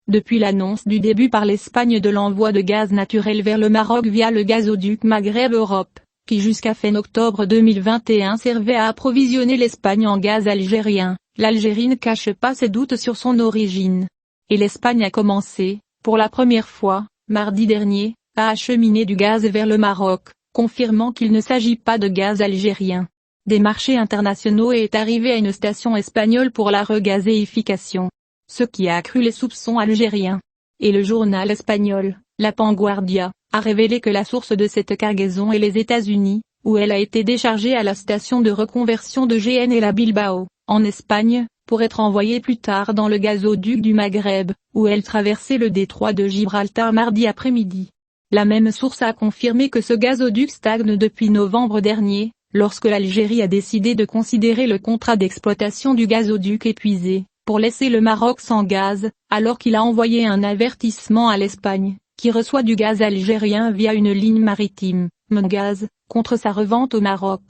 Depuis l'annonce du début par l'Espagne de l'envoi de gaz naturel vers le Maroc via le gazoduc Maghreb Europe, qui jusqu'à fin octobre 2021 servait à approvisionner l'Espagne en gaz algérien, l'Algérie ne cache pas ses doutes sur son origine. Et l'Espagne a commencé, pour la première fois, mardi dernier, à acheminer du gaz vers le Maroc, confirmant qu'il ne s'agit pas de gaz algérien. Des marchés internationaux est arrivé à une station espagnole pour la regazéification, ce qui a accru les soupçons algériens. Et le journal espagnol, La Vanguardia, a révélé que la source de cette cargaison est les États-Unis, où elle a été déchargée à la station de reconversion de GNL à Bilbao, en Espagne, pour être envoyée plus tard dans le gazoduc du Maghreb, où elle traversait le détroit de Gibraltar mardi après-midi. La même source a confirmé que ce gazoduc stagne depuis novembre dernier, lorsque l'Algérie a décidé de considérer le contrat d'exploitation du gazoduc épuisé, pour laisser le Maroc sans gaz, alors qu'il a envoyé un avertissement à l'Espagne, qui reçoit du gaz algérien via une ligne maritime, Mengaz, contre sa revente au Maroc.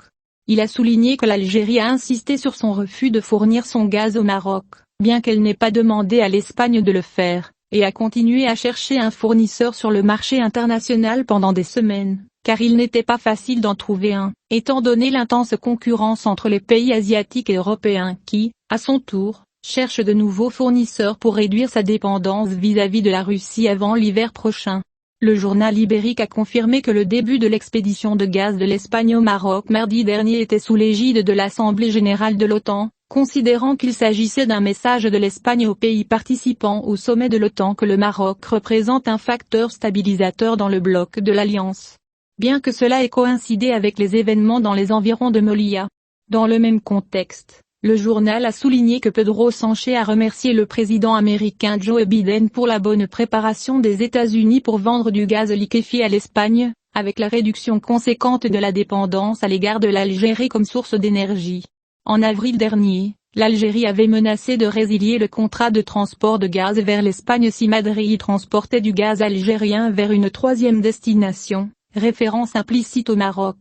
Il a souligné que l'Algérie a insisté sur son refus de fournir son gaz au Maroc, bien qu'elle n'ait pas demandé à l'Espagne de le faire, et a continué à chercher un fournisseur sur le marché international pendant des semaines, car il n'était pas facile d'en trouver un, étant donné l'intense concurrence entre les pays asiatiques et européens qui, à son tour, cherchent de nouveaux fournisseurs pour réduire sa dépendance vis-à-vis de la Russie avant l'hiver prochain. Le journal ibérique a confirmé que le début de l'expédition de gaz de l'Espagne au Maroc mardi dernier était sous l'égide de l'Assemblée générale de l'OTAN, considérant qu'il s'agissait d'un message de l'Espagne aux pays participants au sommet de l'OTAN que le Maroc représente un facteur stabilisateur dans le bloc de l'Alliance. Bien que cela ait coïncidé avec les événements dans les environs de Melilla. Dans le même contexte, le journal a souligné que Pedro Sánchez a remercié le président américain Joe Biden pour la bonne préparation des États-Unis pour vendre du gaz liquéfié à l'Espagne, avec la réduction conséquente de la dépendance à l'égard de l'Algérie comme source d'énergie. En avril dernier, l'Algérie avait menacé de résilier le contrat de transport de gaz vers l'Espagne si Madrid transportait du gaz algérien vers une troisième destination, référence implicite au Maroc.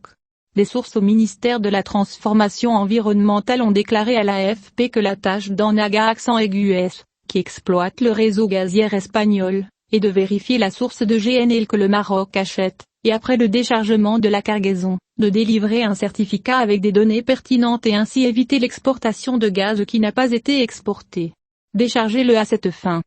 Des sources au ministère de la Transformation environnementale ont déclaré à l'AFP que la tâche d'Anaga accent aigu S, qui exploite le réseau gazier espagnol, est de vérifier la source de GNL que le Maroc achète, et après le déchargement de la cargaison, de délivrer un certificat avec des données pertinentes et ainsi éviter l'exportation de gaz qui n'a pas été exporté. Déchargez-le à cette fin.